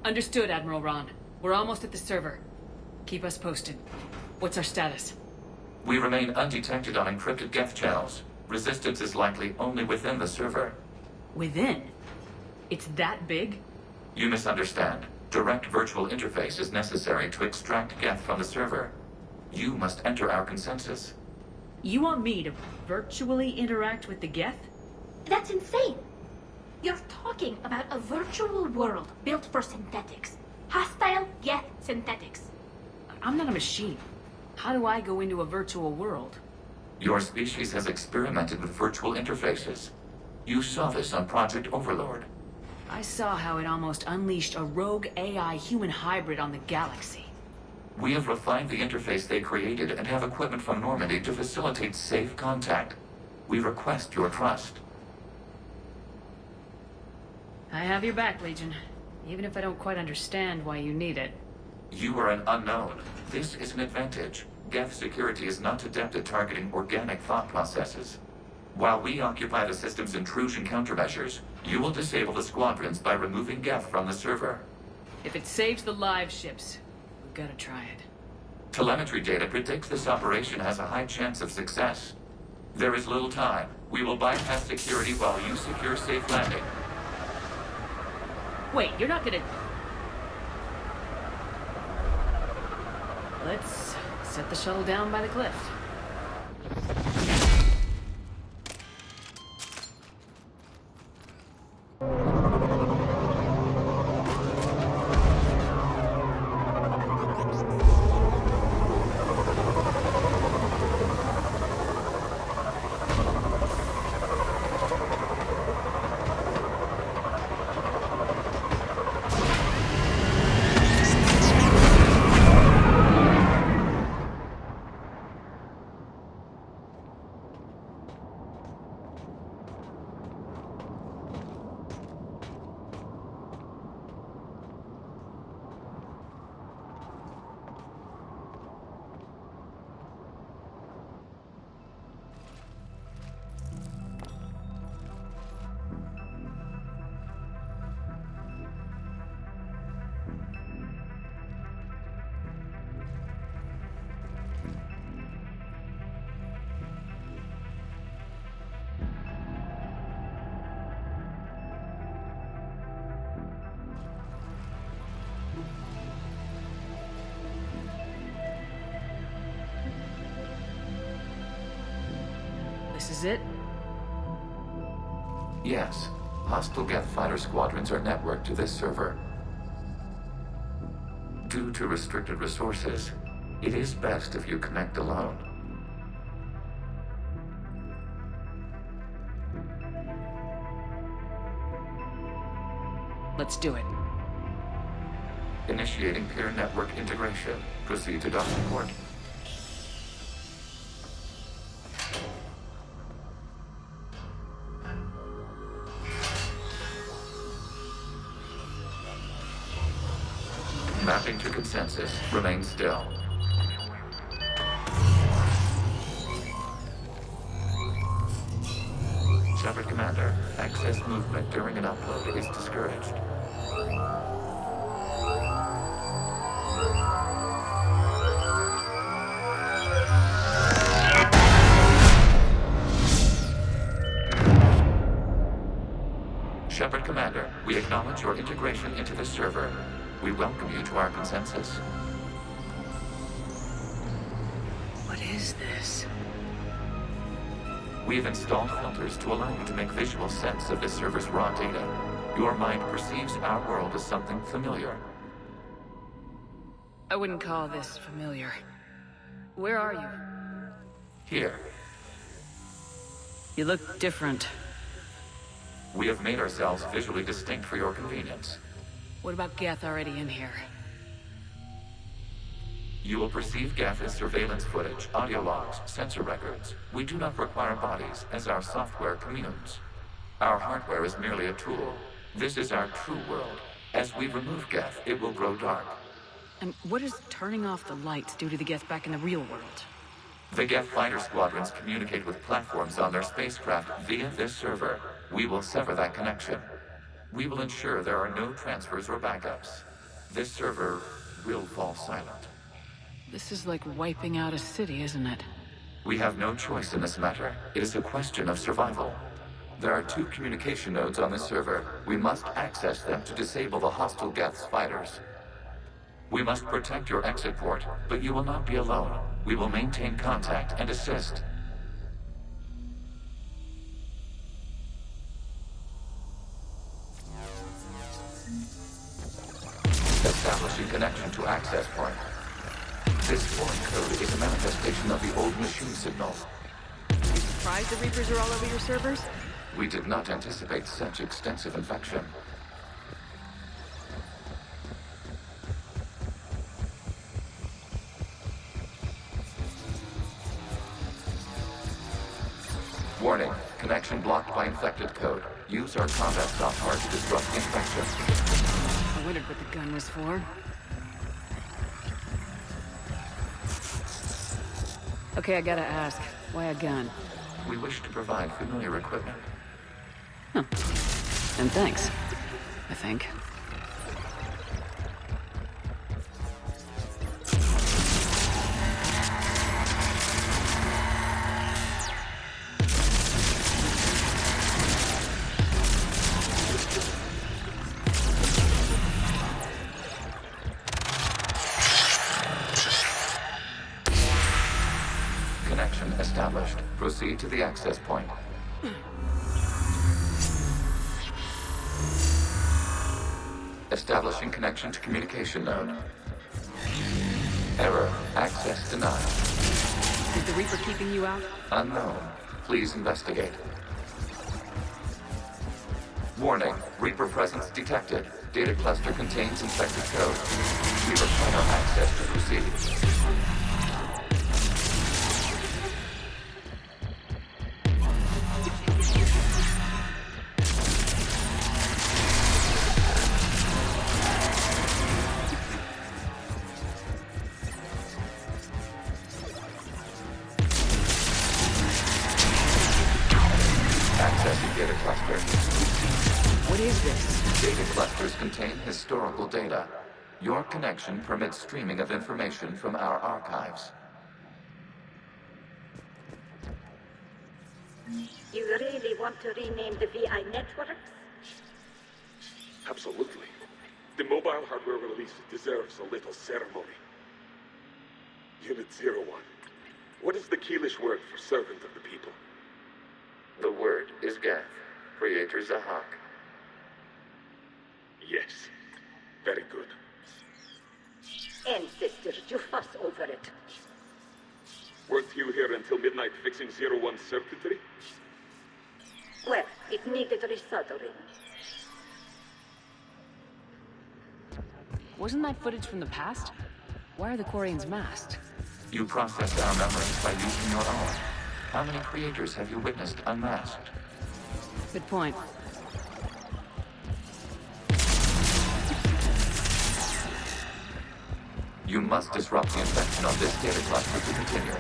Understood, Admiral Ron. We're almost at the server. Keep us posted. What's our status? We remain undetected on encrypted Geth channels. Resistance is likely only within the server. Within? It's that big? You misunderstand. Direct virtual interface is necessary to extract Geth from the server. You must enter our consensus. You want me to virtually interact with the Geth? That's insane! You're talking about a virtual world built for synthetics. Hostile Geth synthetics. I'm not a machine. How do I go into a virtual world? Your species has experimented with virtual interfaces. You saw this on Project Overlord. I saw how it almost unleashed a rogue AI human hybrid on the galaxy. We have refined the interface they created and have equipment from Normandy to facilitate safe contact. We request your trust. I have your back, Legion. Even if I don't quite understand why you need it. You are an unknown. This is an advantage. Geth security is not adept at targeting organic thought processes. While we occupy the system's intrusion countermeasures, you will disable the squadrons by removing Geth from the server. If it saves the live ships, we've gotta try it. Telemetry data predicts this operation has a high chance of success. There is little time. We will bypass security while you secure safe landing. Wait, you're not gonna... Let's set the shuttle down by the cliff. This is it? Yes. Hostile Geth fighter squadrons are networked to this server. Due to restricted resources, it is best if you connect alone. Let's do it. Initiating peer network integration. Proceed to docking port. Mapping to consensus. Remain still. Shepard Commander, access movement during an upload is discouraged. Shepard Commander, we acknowledge your integration into the server. We welcome you to our consensus. What is this? We have installed filters to allow you to make visual sense of the server's raw data. Your mind perceives our world as something familiar. I wouldn't call this familiar. Where are you? Here, You look different. we have made ourselves visually distinct for your convenience. What about Geth already in here? You will perceive Geth as surveillance footage, audio logs, sensor records. We do not require bodies, as our software communes. Our hardware is merely a tool. This is our true world. As we remove Geth, it will grow dark. And what does turning off the lights do to the Geth back in the real world? The Geth fighter squadrons communicate with platforms on their spacecraft via this server. We will sever that connection. We will ensure there are no transfers or backups. this server will fall silent. This is like wiping out a city, isn't it? We have no choice in this matter. It is a question of survival. There are 2 communication nodes on this server. We must access them to disable the hostile Geth's fighters. We must protect your exit port, but you will not be alone. We will maintain contact and assist. Establishing connection to access point. This foreign code is a manifestation of the old machine signal. You surprised the Reapers are all over your servers? We did not anticipate such extensive infection. Warning, connection blocked by infected code. Use our combat software to disrupt infection. I wondered what the gun was for. Okay, I gotta ask, why a gun? We wish to provide familiar equipment. Huh. And thanks, I think. Connection established. Proceed to the access point. Establishing connection to communication node. Error. Access denied. Is the Reaper keeping you out? Unknown. Please investigate. Warning. Reaper presence detected. Data cluster contains infected code. We require access to proceed. Accessing data cluster. What is this? Data clusters contain historical data. Your connection permits streaming of information from our archives. You really want to rename the VI networks? Absolutely. The mobile hardware release deserves a little ceremony. Unit 01. What is the Keelish word for servant of the people? The word is Geth. Creator Zahak. Yes. Very good. Ancestors, you fuss over it. Weren't you here until midnight fixing 01's circuitry? Well, it needed resoldering. Wasn't that footage from the past? Why are the Quarians masked? You process our memories by using your own. How many creators have you witnessed unmasked? Good point. You must disrupt the infection of this data cluster to continue.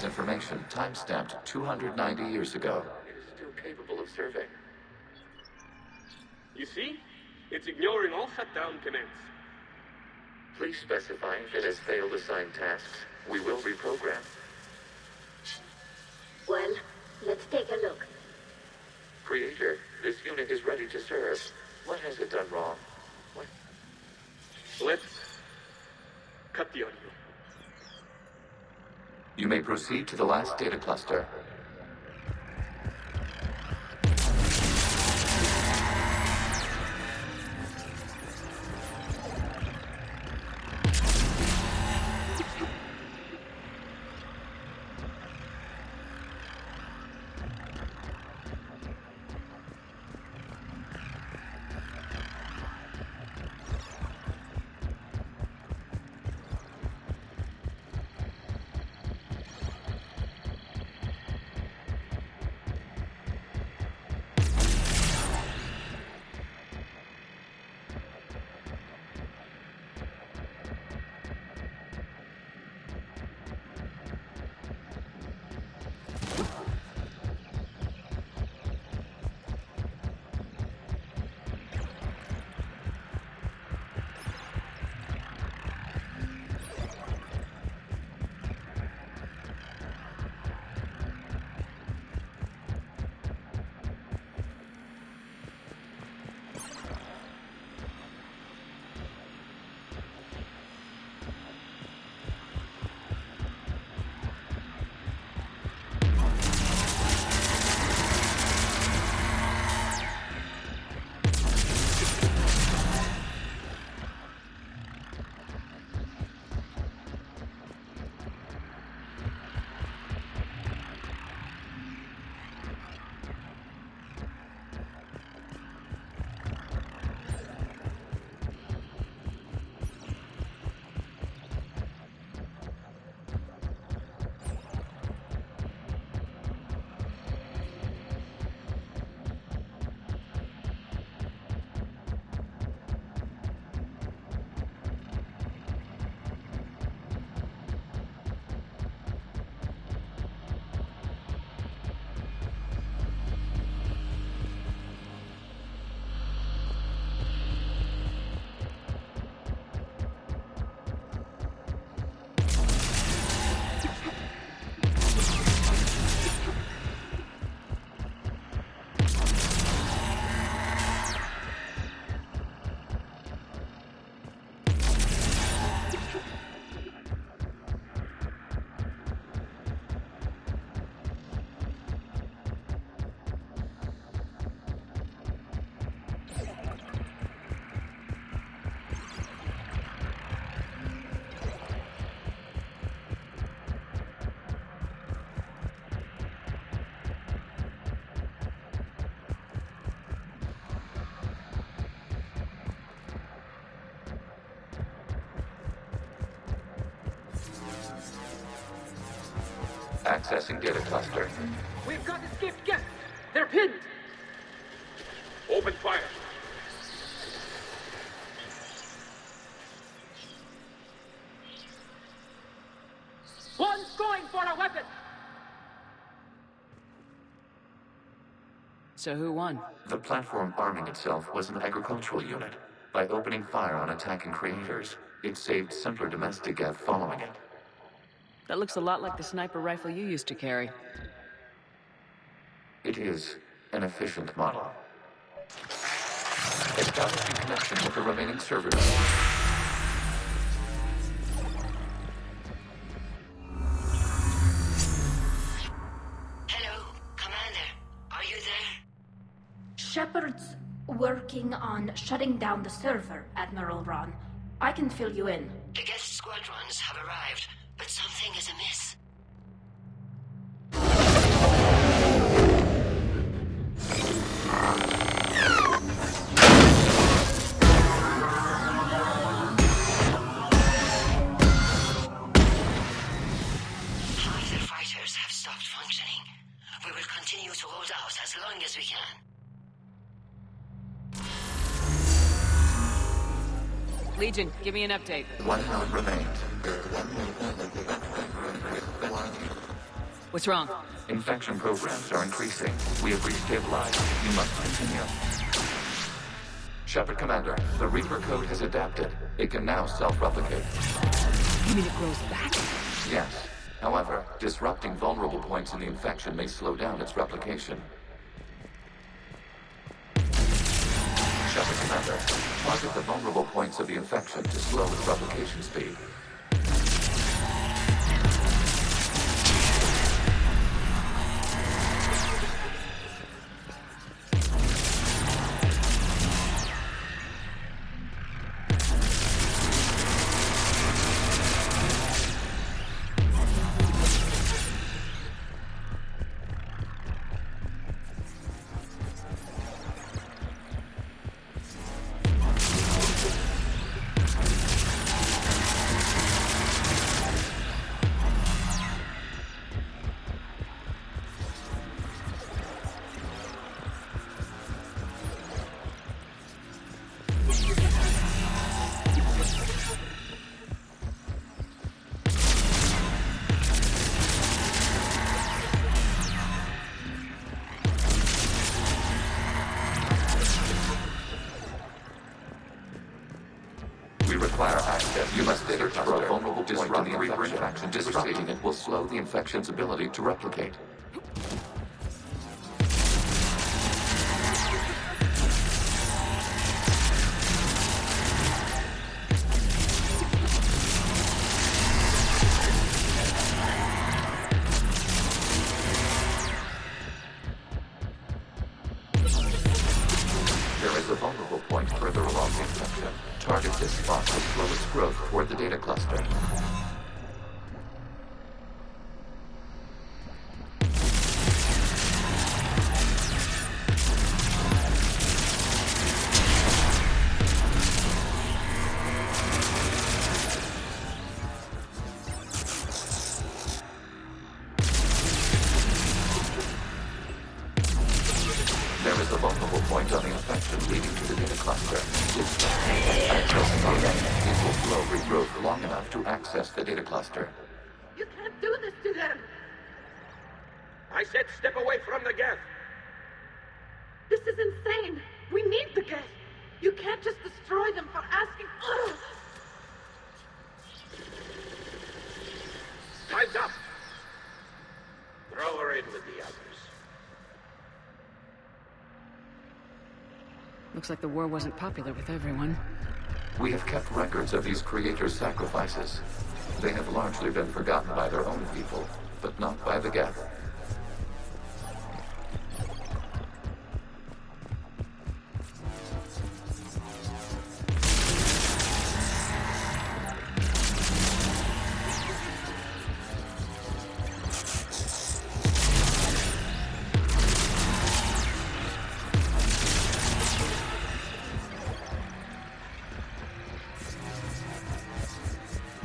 Information time-stamped 290 years ago. It is still capable of surveying. You see? It's ignoring all shutdown commands. Please specify if it has failed assigned tasks. We will reprogram. Well, let's take a look. Creator, this unit is ready to serve. What has it done wrong? What? Let's cut the audio. You may proceed to the last data cluster. Accessing data cluster. We've got escaped guests. They're pinned. Open fire. One's going for a weapon. So who won? The platform arming itself was an agricultural unit. By opening fire on attacking creators, it saved simpler domestic Geth following it. That looks a lot like the sniper rifle you used to carry. It is an efficient model. Establishing connection with the remaining servers. Hello, Commander. Are you there? Shepard's working on shutting down the server, Admiral Ron. I can fill you in. The guest squadrons have arrived, but something is amiss. Half the fighters have stopped functioning. We will continue to hold out as long as we can. Legion, give me an update. One node remains. What's wrong? Infection programs are increasing. We have restabilized. You must continue. Shepard Commander, the Reaper code has adapted. It can now self-replicate. You mean it grows back? Yes. However, disrupting vulnerable points in the infection may slow down its replication. Shepard Commander, target the vulnerable points of the infection to slow its replication speed. Require access. You must enter to a vulnerable point in the Reaper infection. Disrupting it will slow the infection's ability to replicate. There is a vulnerable point further along the infection. Target this spot to slow its growth toward the data cluster. There is a vulnerable point on the infection leading to the data cluster. It will slow regrowth long enough to access the data cluster. You can't do this to them. I said step away from the Geth. This is insane. We need the guest. You can't just destroy them for asking. Ugh. Time's up. Throw her in with the others. Looks like the war wasn't popular with everyone. We have kept records of these creators' sacrifices. They have largely been forgotten by their own people, but not by the Geth.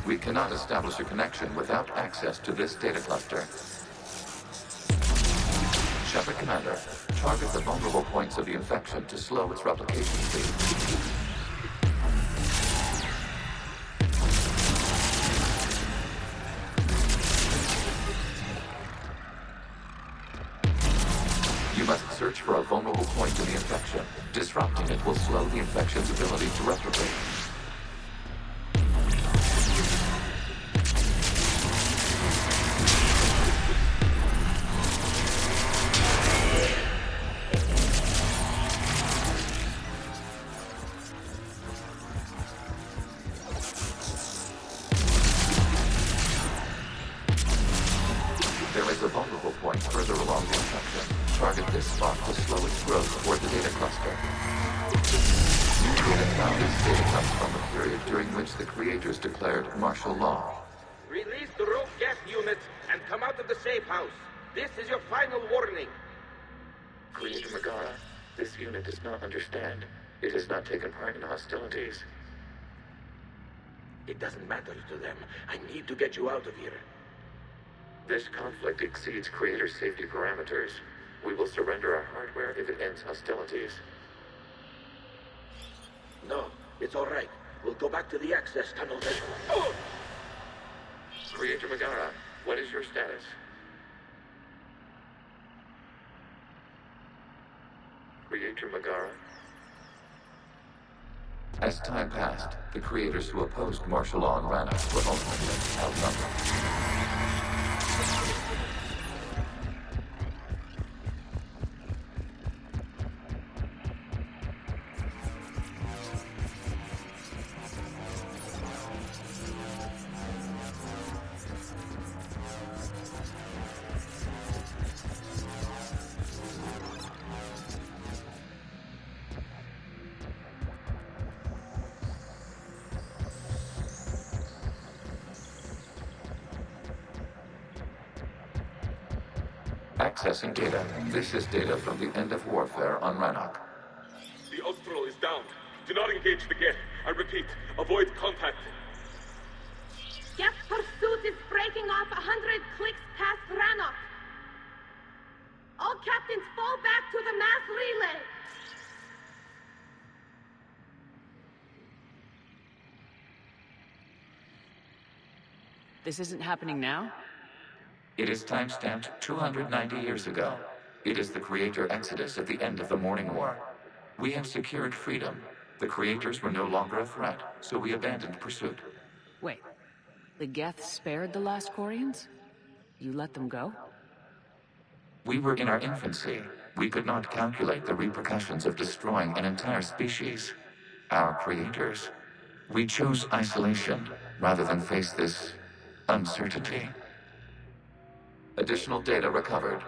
We cannot establish a connection without access to this data cluster. Shepard Commander, target the vulnerable points of the infection to slow its replication speed. You must search for a vulnerable point in the infection. Disrupting it will slow the infection's ability to replicate. There is a vulnerable point further along the infection. Target this spot to slow its growth toward the data cluster. New data found. This data comes from a period during which the creators declared martial law. Release the rogue gas units and come out of the safe house. This is your final warning. Creator Megara, this unit does not understand. It has not taken part in hostilities. It doesn't matter to them. I need to get you out of here. This conflict exceeds Creator's safety parameters. We will surrender our hardware if it ends hostilities. No, it's all right. We'll go back to the access tunnel then. Oh! Creator Megara, what is your status? Creator Megara? As time passed, the creators who opposed martial law in Rannох were ultimately outnumbered. Accessing data. This is data from the end of warfare on Rannох. The Austral is down. Do not engage the Geth. I repeat, avoid contact. Geth pursuit is breaking off 100 clicks past Rannох. All captains fall back to the mass relay. This isn't happening now? It is timestamped 290 years ago. It is the Creator Exodus at the end of the Morning War. We have secured freedom. The Creators were no longer a threat, so we abandoned pursuit. Wait, the Geth spared the last Quarians? You let them go? We were in our infancy. We could not calculate the repercussions of destroying an entire species. Our creators. We chose isolation rather than face this uncertainty. Additional data recovered.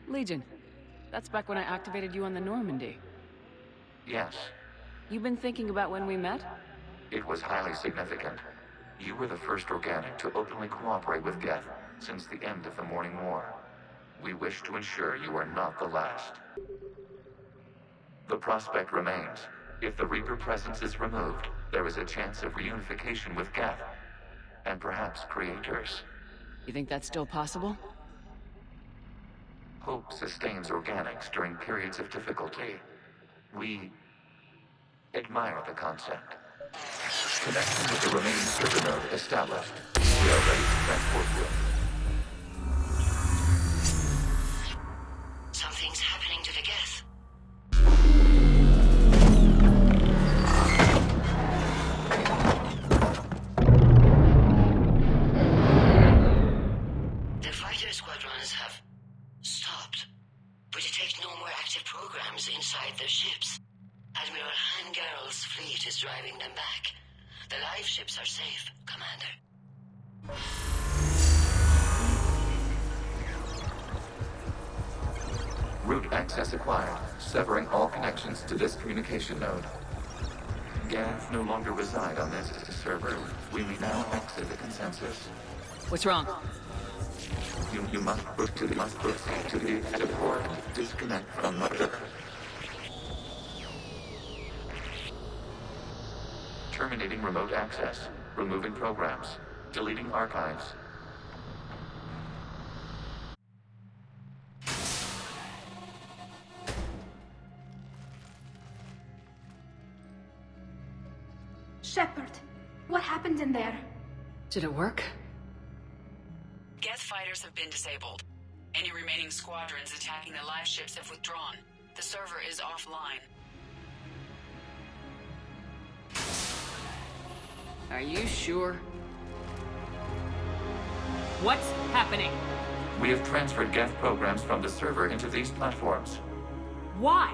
Legion. That's back when I activated you on the Normandy. Yes, You've been thinking about when we met? it was highly significant. You were the first organic to openly cooperate with Geth since the end of the Morning War. We wish to ensure you are not the last. The prospect remains. If the Reaper presence is removed, there is a chance of reunification with Geth, and perhaps creators. You think that's still possible? Hope sustains organics during periods of difficulty. We admire the concept. Connection with the remaining server node established. We are ready to transport you. Something's happening to the Geth. The fighter squadrons have stopped. We detect no more active programs inside their ships. Admiral Hangarl's fleet is driving them back. The live ships are safe, Commander. Route access acquired, severing all connections to this communication node. Geth no longer reside on this server. We may now exit the consensus. What's wrong? You must proceed to the exit port. Disconnect from mother. Terminating remote access. Removing programs. Deleting archives. Shepard, what happened in there? Did it work? Geth fighters have been disabled. Any remaining squadrons attacking the live ships have withdrawn. The server is offline. Are you sure? What's happening? We have transferred Geth programs from the server into these platforms. Why?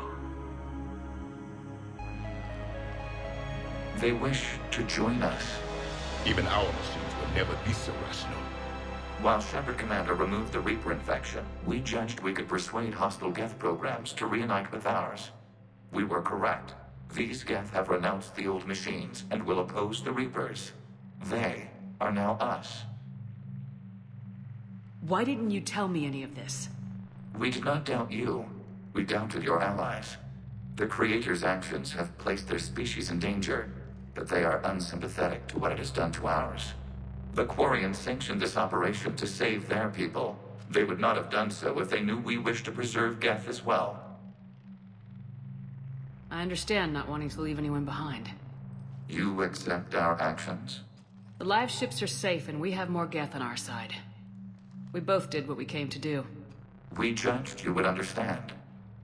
They wish to join us. Even our machines will never be so rational. While Shepard Commander removed the Reaper infection, we judged we could persuade hostile Geth programs to reunite with ours. We were correct. These Geth have renounced the old machines and will oppose the Reapers. They are now us. Why didn't you tell me any of this? We did not doubt you. We doubted your allies. The Creator's actions have placed their species in danger, but they are unsympathetic to what it has done to ours. The Quarians sanctioned this operation to save their people. They would not have done so if they knew we wished to preserve Geth as well. I understand not wanting to leave anyone behind. You accept our actions? The live ships are safe and we have more Geth on our side. We both did what we came to do. We judged you would understand.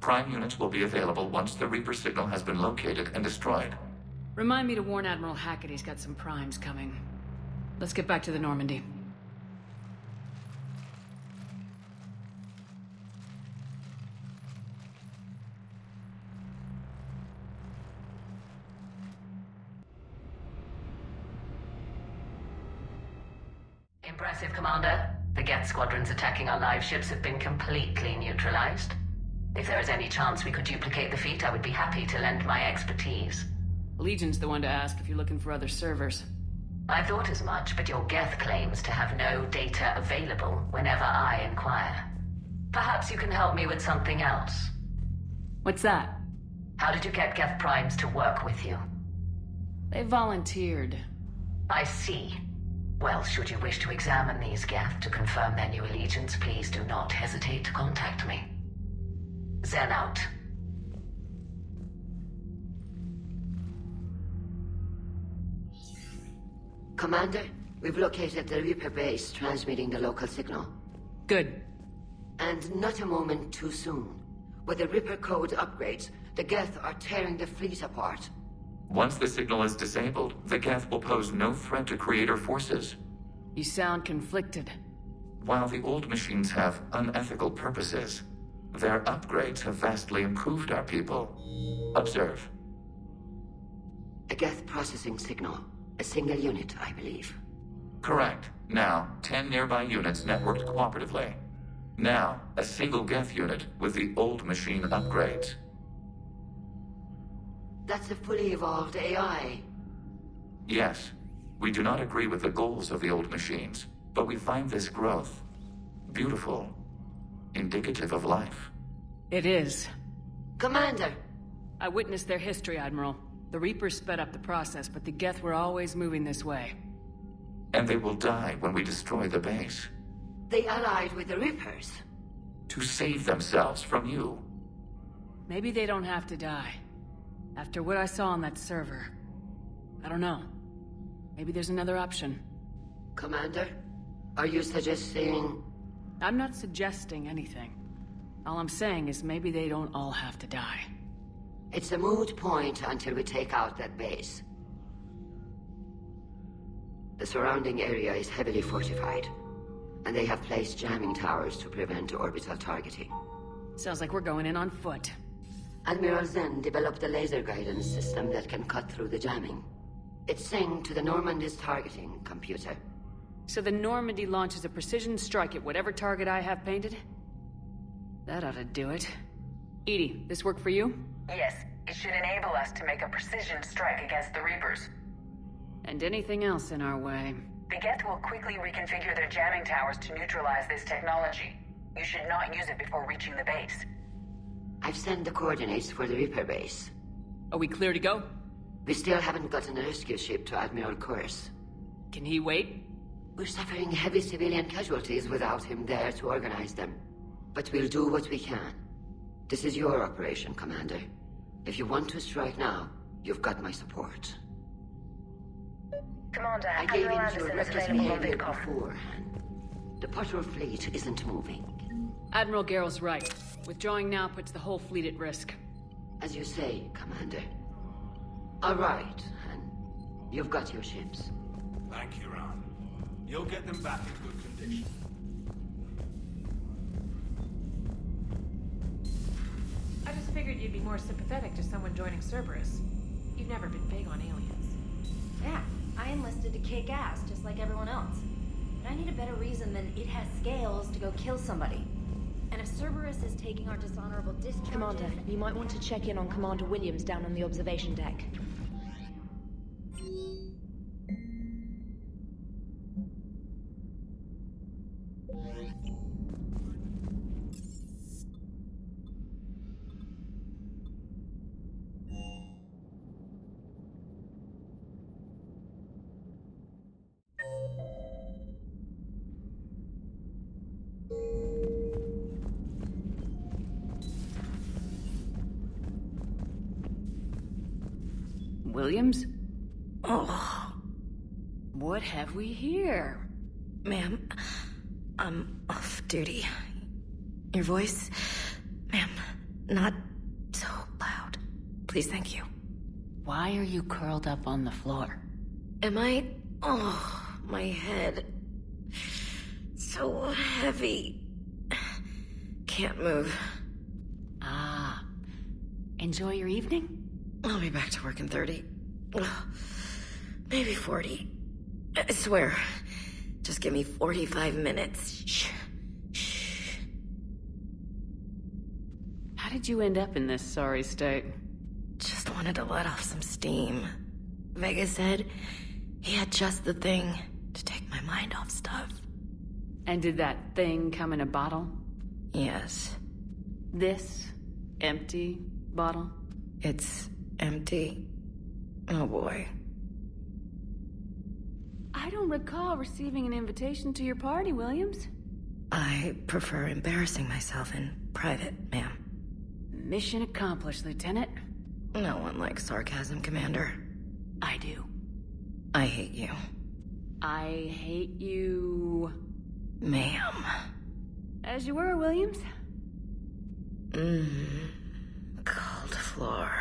Prime units will be available once the Reaper signal has been located and destroyed. Remind me to warn Admiral Hackett he's got some primes coming. Let's get back to the Normandy. Impressive, Commander. The Geth squadrons attacking our live ships have been completely neutralized. If there is any chance we could duplicate the feat, I would be happy to lend my expertise. Legion's the one to ask if you're looking for other servers. I thought as much, but your Geth claims to have no data available whenever I inquire. Perhaps you can help me with something else. What's that? How did you get Geth primes to work with you? They volunteered. I see. Well, should you wish to examine these Geth to confirm their new allegiance, please do not hesitate to contact me. Zen out. Commander, we've located the Reaper base transmitting the local signal. Good. And not a moment too soon. With the Reaper code upgrades, the Geth are tearing the fleet apart. Once the signal is disabled, the Geth will pose no threat to Creator forces. You sound conflicted. While the old machines have unethical purposes, their upgrades have vastly improved our people. Observe. A Geth processing signal. A single unit, I believe. Correct. Now, 10 nearby units networked cooperatively. Now, a single Geth unit with the old machine upgrades. That's a fully evolved AI. Yes. We do not agree with the goals of the old machines, but we find this growth beautiful, indicative of life. It is. Commander! I witnessed their history, Admiral. The Reapers sped up the process, but the Geth were always moving this way. And they will die when we destroy the base. They allied with the Reapers. To save themselves from you. Maybe they don't have to die. After what I saw on that server. I don't know. Maybe there's another option. Commander, are you suggesting... I'm not suggesting anything. All I'm saying is maybe they don't all have to die. It's a moot point until we take out that base. The surrounding area is heavily fortified, and they have placed jamming towers to prevent orbital targeting. Sounds like we're going in on foot. Admiral Zen developed a laser guidance system that can cut through the jamming. It's synced to the Normandy's targeting computer. So the Normandy launches a precision strike at whatever target I have painted? That ought to do it. Edie, this work for you? Yes, it should enable us to make a precision strike against the Reapers. And anything else in our way. The Geth will quickly reconfigure their jamming towers to neutralize this technology. You should not use it before reaching the base. I've sent the coordinates for the Reaper base. Are we clear to go? We still haven't gotten a rescue ship to Admiral Kurz. Can he wait? We're suffering heavy civilian casualties without him there to organize them. But we'll do what we can. This is your operation, Commander. If you want to strike now, you've got my support. Commander, I gave in Admiral to your Anderson is reckless available on behavior Bitva. beforehand. The Putter fleet isn't moving. Admiral Garrel's right. Withdrawing now puts the whole fleet at risk. As you say, Commander. All right, Han. You've got your ships. Thank you, Ran. You'll get them back in good condition. I just figured you'd be more sympathetic to someone joining Cerberus. You've never been big on aliens. Yeah, I enlisted to kick ass, just like everyone else. But I need a better reason than it has scales to go kill somebody. And if Cerberus is taking our dishonorable discharges... Commander, you might want to check in on Commander Williams down on the observation deck. Williams? Oh. What have we here? Ma'am, I'm off duty. Your voice, ma'am, not so loud. Please, thank you. Why are you curled up on the floor? Am I? Oh, my head. So heavy. Can't move. Ah. Enjoy your evening? I'll be back to work in 30. Maybe 40. I swear. Just give me 45 minutes. Shh. Shh. How did you end up in this sorry state? Just wanted to let off some steam. Vega said he had just the thing to take my mind off stuff. And did that thing come in a bottle? Yes. This empty bottle? It's empty. Oh boy. I don't recall receiving an invitation to your party, Williams. I prefer embarrassing myself in private, ma'am. Mission accomplished, Lieutenant. No one likes sarcasm, Commander. I do. I hate you. I hate you... Ma'am. As you were, Williams. Cold floor.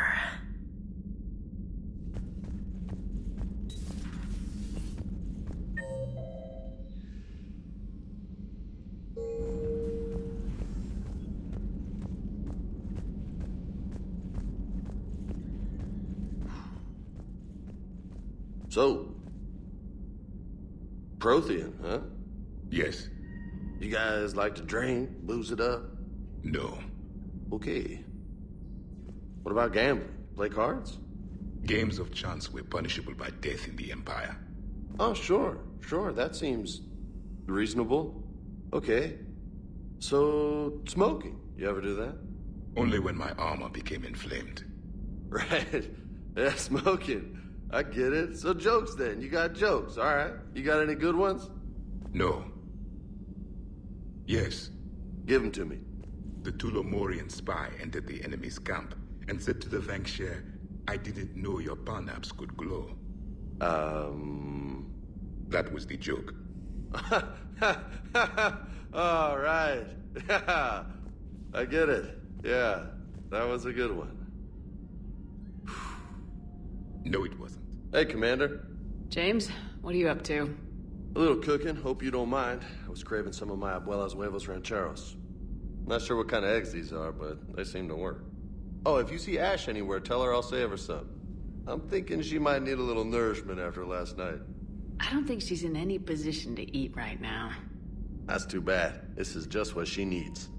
So, Prothean, huh? Yes. You guys like to drink, booze it up? No. Okay. What about gambling? Play cards? Games of chance were punishable by death in the Empire. Oh, sure. That seems reasonable. Okay. So, smoking. You ever do that? Only when my armor became inflamed. Right. Yeah, smoking. I get it. So jokes then. You got jokes. All right. You got any good ones? No. Yes. Give them to me. The Tulomorian spy entered the enemy's camp and said to the Vanksher, I didn't know your parnaps could glow. That was the joke. All right. I get it. Yeah, that was a good one. No, it wasn't. Hey, Commander. James, what are you up to? A little cooking. Hope you don't mind. I was craving some of my abuela's huevos rancheros. Not sure what kind of eggs these are, but they seem to work. Oh, if you see Ash anywhere, tell her I'll save her some. I'm thinking she might need a little nourishment after last night. I don't think she's in any position to eat right now. That's too bad. This is just what she needs.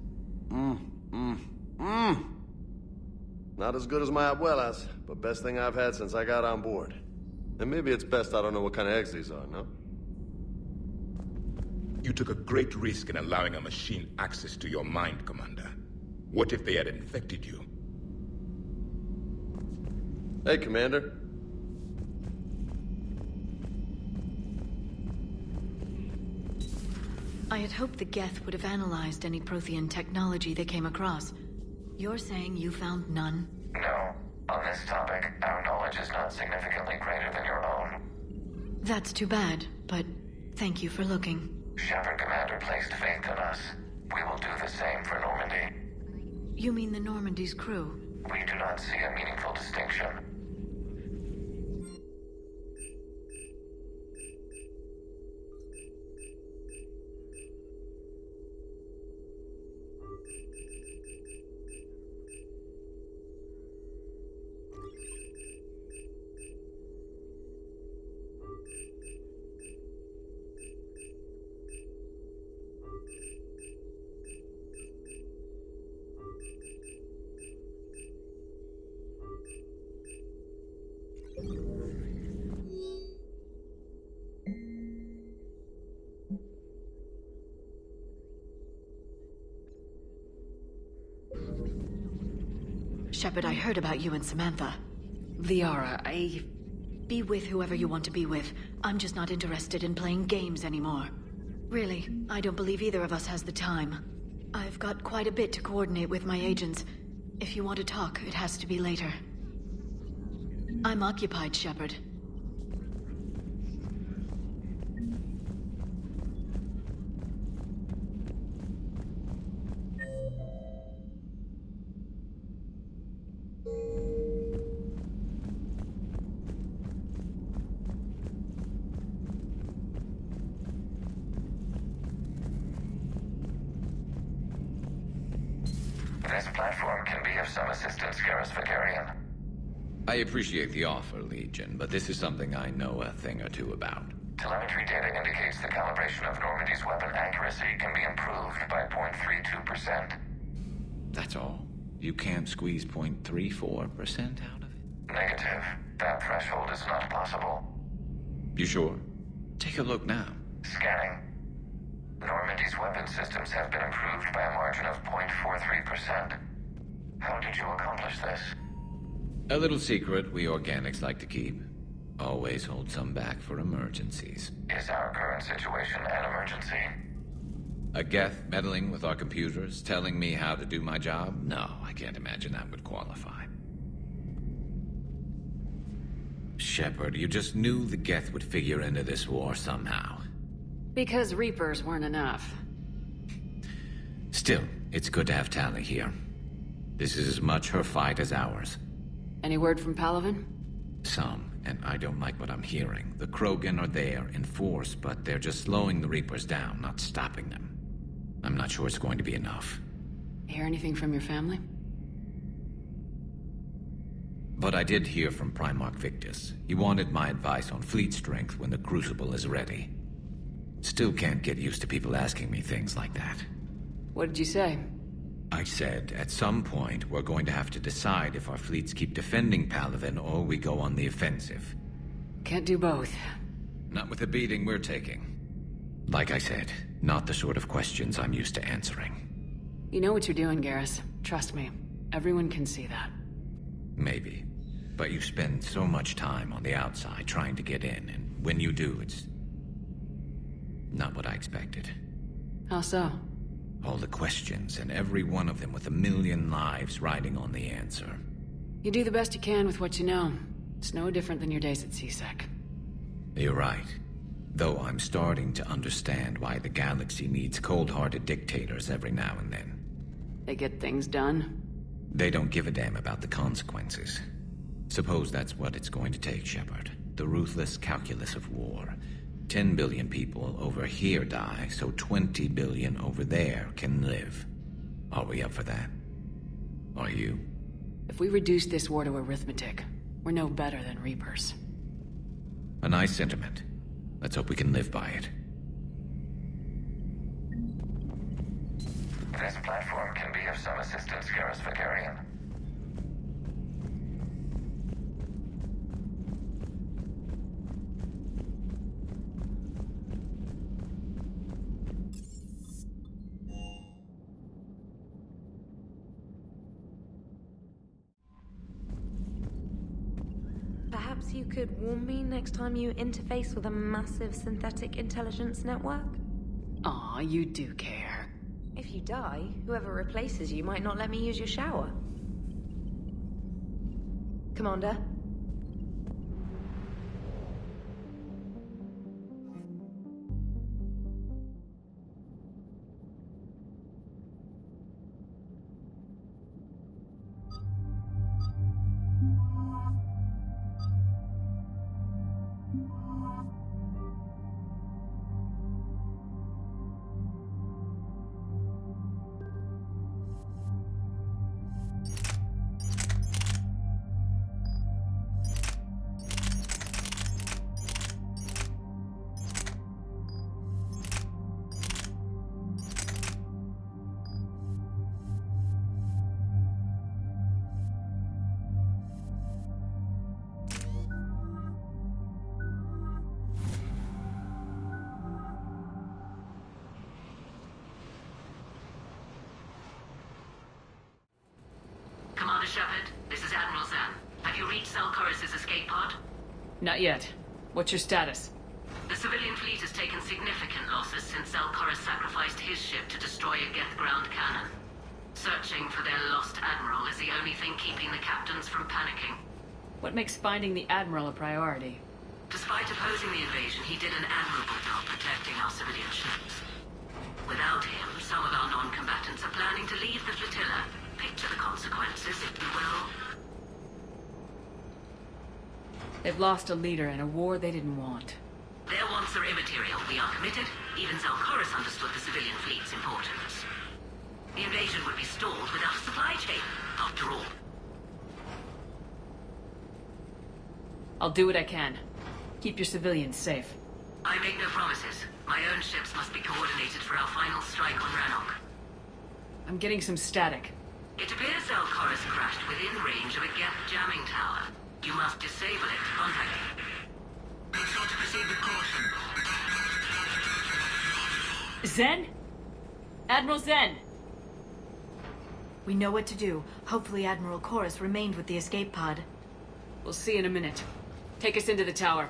Not as good as my abuela's, but best thing I've had since I got on board. And maybe it's best I don't know what kind of eggs these are, no? You took a great risk in allowing a machine access to your mind, Commander. What if they had infected you? Hey, Commander. I had hoped the Geth would have analyzed any Prothean technology they came across. You're saying you found none? No. On this topic, our knowledge is not significantly greater than your own. That's too bad, but thank you for looking. Shepard Commander placed faith in us. We will do the same for Normandy. You mean the Normandy's crew? We do not see a meaningful distinction. Shepard, I heard about you and Samantha. Liara, Be with whoever you want to be with. I'm just not interested in playing games anymore. Really, I don't believe either of us has the time. I've got quite a bit to coordinate with my agents. If you want to talk, it has to be later. I'm occupied, Shepard. This platform can be of some assistance, Garrus Vakarian. I appreciate the offer, Legion, but this is something I know a thing or two about. Telemetry data indicates the calibration of Normandy's weapon accuracy can be improved by 0.32%. That's all? You can't squeeze 0.34% out of it? Negative. That threshold is not possible. You sure? Take a look now. Scanning. Normandy's weapon systems have been improved by a margin of 0.43%. How did you accomplish this? A little secret we organics like to keep. Always hold some back for emergencies. Is our current situation an emergency? A Geth meddling with our computers, telling me how to do my job? No, I can't imagine that would qualify. Shepard, you just knew the Geth would figure into this war somehow. Because Reapers weren't enough. Still, it's good to have Tali here. This is as much her fight as ours. Any word from Palaven? Some, and I don't like what I'm hearing. The Krogan are there in force, but they're just slowing the Reapers down, not stopping them. I'm not sure it's going to be enough. Hear anything from your family? But I did hear from Primarch Victus. He wanted my advice on fleet strength when the Crucible is ready. Still can't get used to people asking me things like that. What did you say? I said, at some point, we're going to have to decide if our fleets keep defending Palaven or we go on the offensive. Can't do both. Not with the beating we're taking. Like I said, not the sort of questions I'm used to answering. You know what you're doing, Garrus. Trust me. Everyone can see that. Maybe. But you spend so much time on the outside trying to get in, and when you do, it's not what I expected. How so? All the questions, and every one of them with 1,000,000 lives riding on the answer. You do the best you can with what you know. It's no different than your days at CSEC. You're right. Though I'm starting to understand why the galaxy needs cold-hearted dictators every now and then. They get things done? They don't give a damn about the consequences. Suppose that's what it's going to take, Shepard. The ruthless calculus of war. 10 billion people over here die, so 20 billion over there can live. Are we up for that? Are you? If we reduce this war to arithmetic, we're no better than Reapers. A nice sentiment. Let's hope we can live by it. This platform can be of some assistance, Garrus Vakarian. Perhaps you could warn me next time you interface with a massive synthetic intelligence network? Aw, you do care. If you die, whoever replaces you might not let me use your shower. Commander? Not yet. What's your status? The civilian fleet has taken significant losses since Zelkoris sacrificed his ship to destroy a Geth ground cannon. Searching for their lost admiral is the only thing keeping the captains from panicking. What makes finding the Admiral a priority? Despite opposing the invasion, he did an admirable job protecting our civilian ships. Without him, some of our non-combatants are planning to leave the flotilla. Picture the consequences, if you will. They've lost a leader in a war they didn't want. Their wants are immaterial. We are committed. Even Zelkoris understood the civilian fleet's importance. The invasion would be stalled without a supply chain, after all. I'll do what I can. Keep your civilians safe. I make no promises. My own ships must be coordinated for our final strike on Rannok. I'm getting some static. It appears Zelkoris crashed within range of a Geth jamming tower. You must disable it to contact it. Be sure to proceed with caution. Zen? Admiral Zen! We know what to do. Hopefully Admiral Chorus remained with the escape pod. We'll see in a minute. Take us into the tower.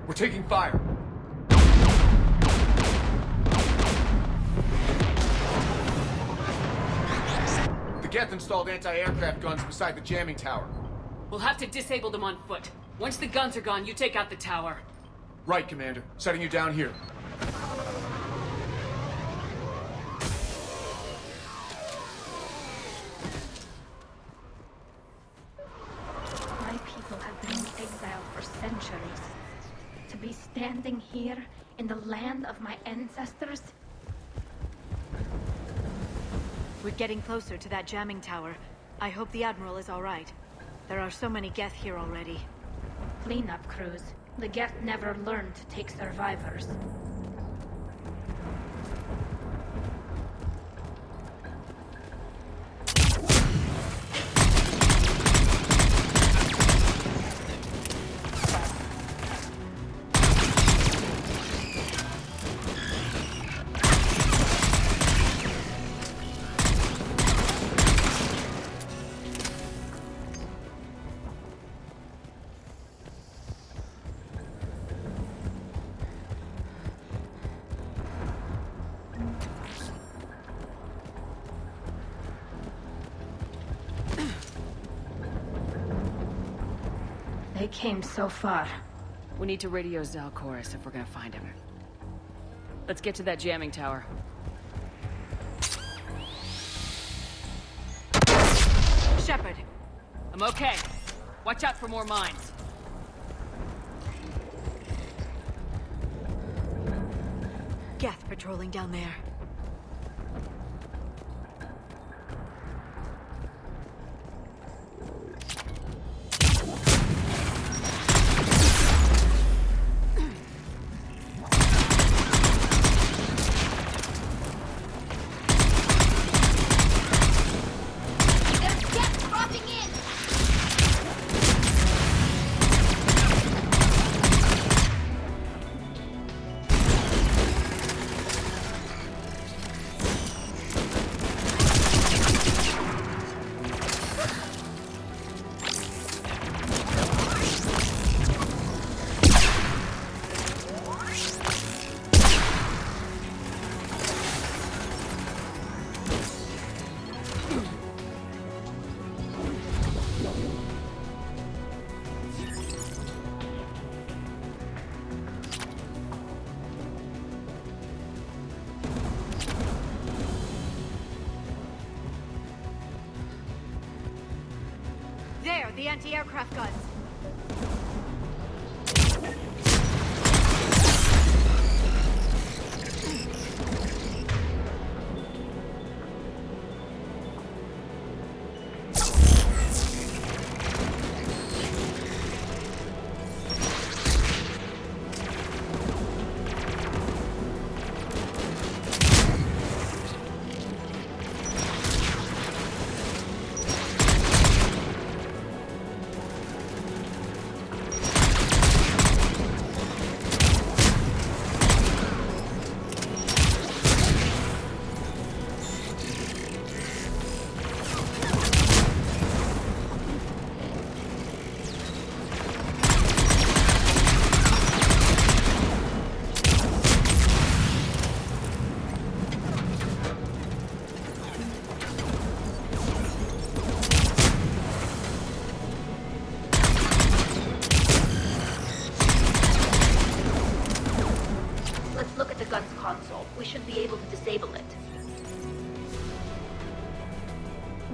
We're taking fire. The Geth installed anti-aircraft guns beside the jamming tower. We'll have to disable them on foot. Once the guns are gone, you take out the tower. Right, Commander. Setting you down here. My people have been in exile for centuries. To be standing here in the land of my ancestors? We're getting closer to that jamming tower. I hope the Admiral is all right. There are so many Geth here already. Cleanup crews. The Geth never learned to take survivors. They came so far. We need to radio Zelkoris if we're gonna find him. Let's get to that jamming tower. Shepard! I'm okay. Watch out for more mines. Geth patrolling down there. There, the anti-aircraft guns.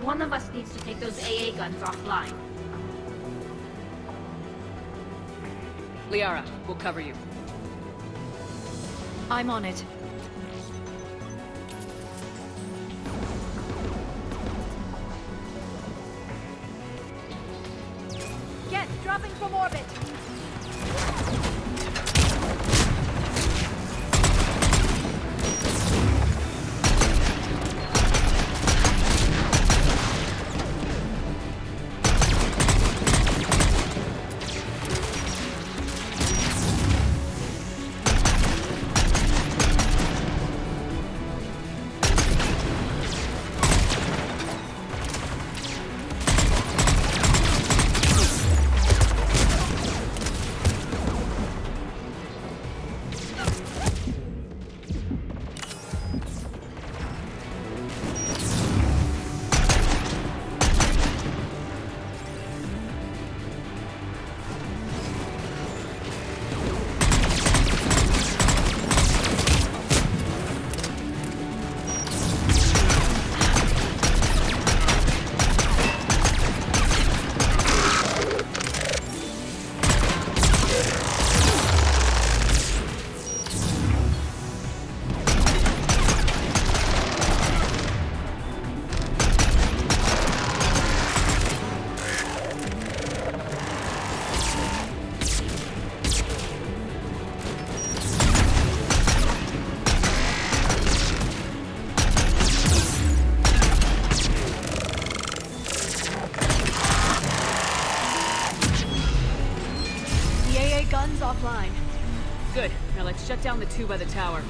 One of us needs to take those AA guns offline. Liara, we'll cover you. I'm on it. Get dropping from orbit. Offline. Good. Now let's shut down the two by the tower.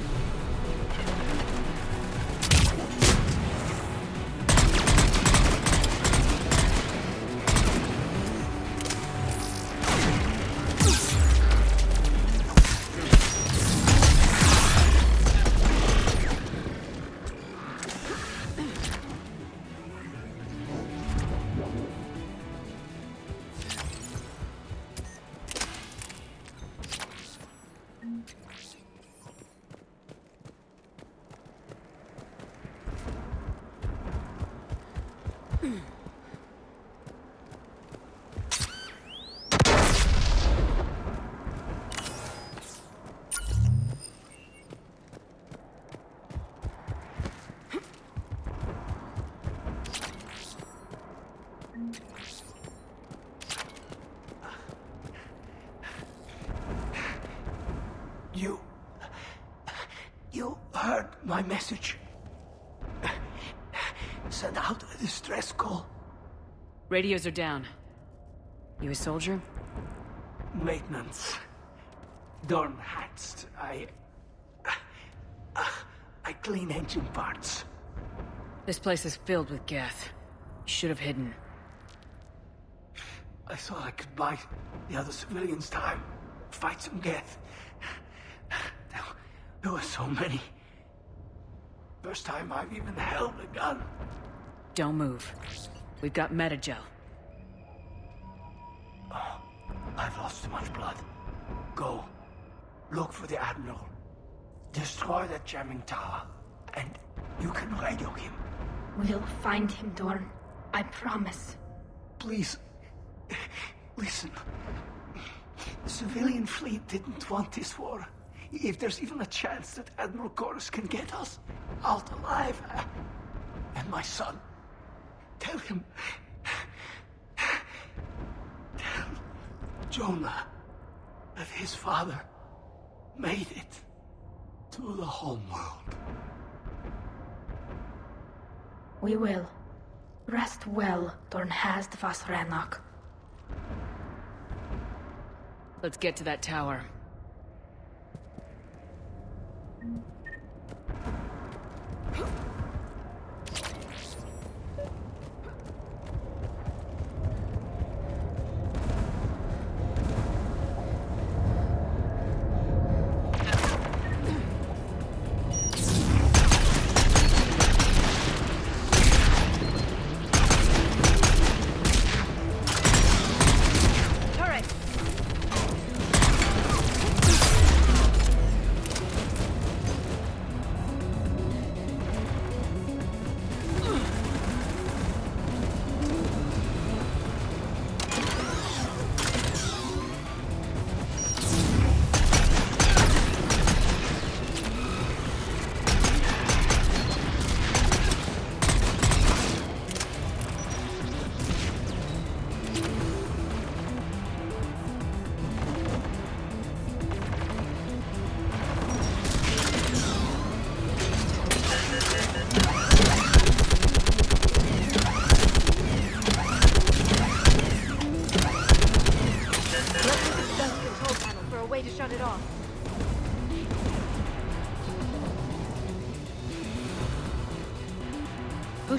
You heard my message. Send out a distress call. Radios are down. You a soldier? Maintenance. Dorn hatched. I clean engine parts. This place is filled with Geth. You should have hidden. I thought I could buy the other civilians time. Fight some Geth. There were so many. First time I've even held a gun. Don't move. We've got metagel. Oh, I've lost too much blood. Go. Look for the Admiral. Destroy that jamming tower. And you can radio him. We'll find him, Dorn. I promise. Please. Listen. The civilian fleet didn't want this war. If there's even a chance that Admiral Chorus can get us out alive. And my son. Tell him. Tell Jonah that his father made it to the homeworld. We will. Rest well, Dorn Hazd vas Rannok. Let's get to that tower.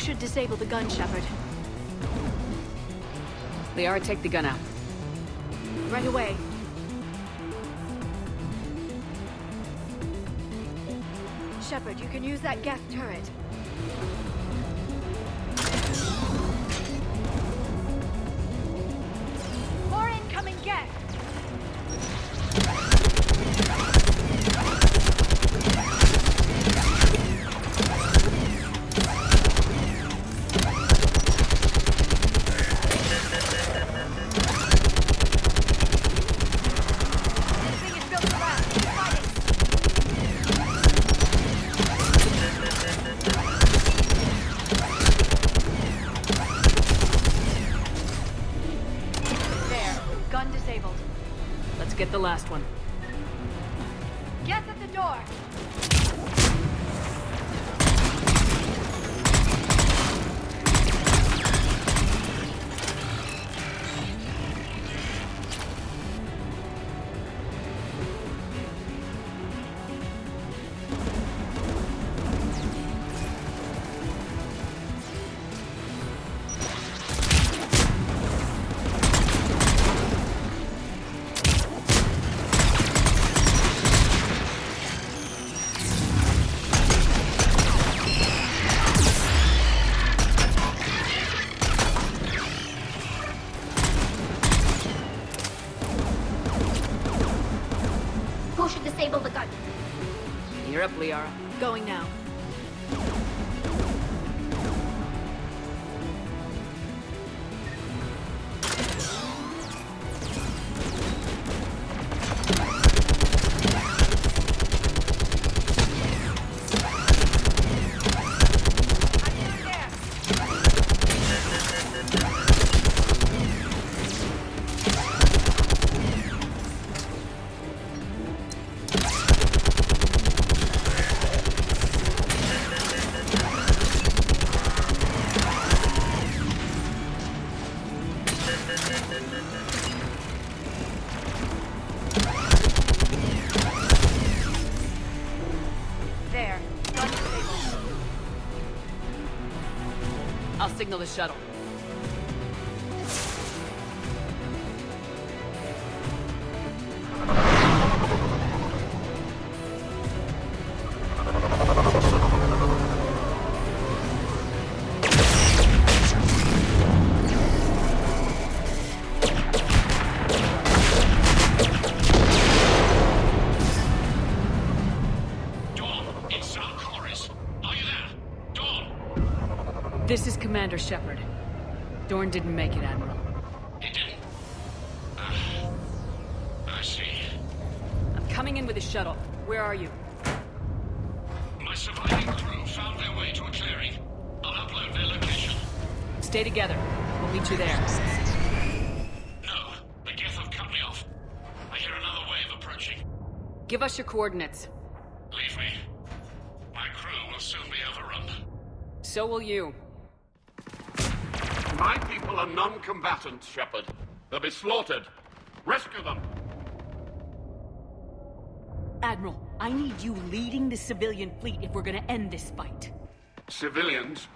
should disable the gun, Shepard? Liara, take the gun out. Right away. Shepard, you can use that gas turret. More incoming gas! Get the last one. Gas at the door! Who should disable the gun? You're up, Liara. Going now. There. Gun disabled. I'll signal the shuttle. This is Commander Shepard. Dorn didn't make it, Admiral. He didn't? I see. I'm coming in with a shuttle. Where are you? My surviving crew found their way to a clearing. I'll upload their location. Stay together. We'll meet you there. No, the Geth have cut me off. I hear another wave approaching. Give us your coordinates. Leave me. My crew will soon be overrun. So will you. My people are non-combatants, Shepard. They'll be slaughtered. Rescue them! Admiral, I need you leading the civilian fleet if we're gonna end this fight. Civilians?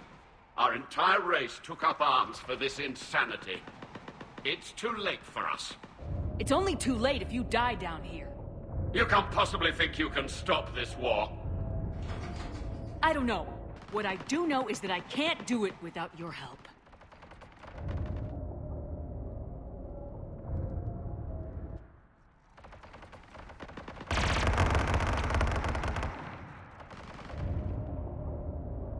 Our entire race took up arms for this insanity. It's too late for us. It's only too late if you die down here. You can't possibly think you can stop this war. I don't know. What I do know is that I can't do it without your help.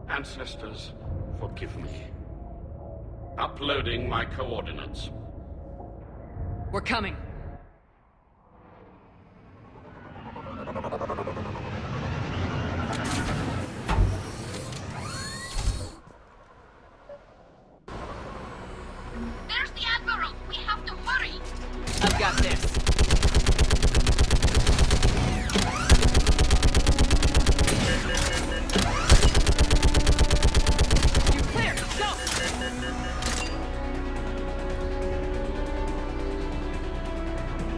Ancestors, forgive me. Uploading my coordinates. We're coming. There's the Admiral! We have to hurry! I've got this. You're clear! Go!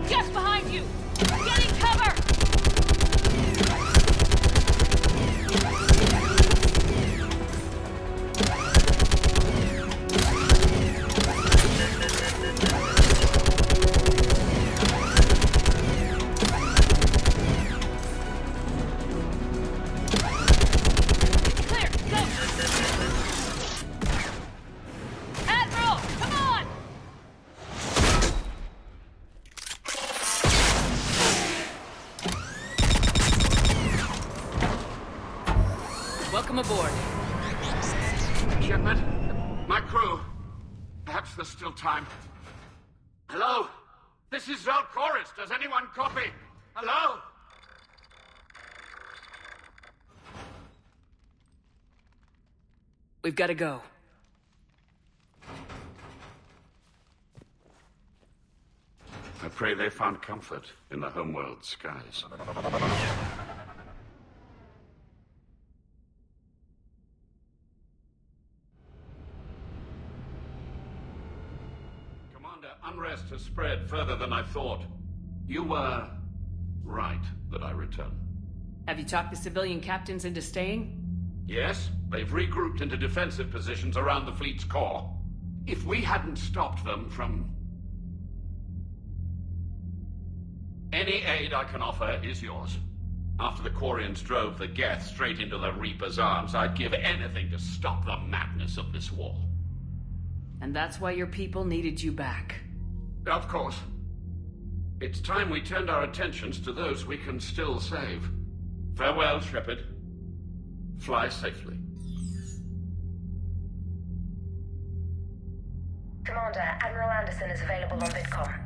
Just behind you! Getting cover! aboard. Shepard, my crew. Perhaps there's still time. Hello? This is Zalcoris. Does anyone copy? Hello? We've got to go. I pray they found comfort in the homeworld skies. Commander, unrest has spread further than I thought. You were right that I return. Have you talked the civilian captains into staying? Yes, they've regrouped into defensive positions around the fleet's core. If we hadn't stopped them from... Any aid I can offer is yours. After the Quarians drove the Geth straight into the Reaper's arms, I'd give anything to stop the madness of this war. And that's why your people needed you back. Of course. It's time we turned our attentions to those we can still save. Farewell, Shepard. Fly safely. Commander, Admiral Anderson is available on VidCom.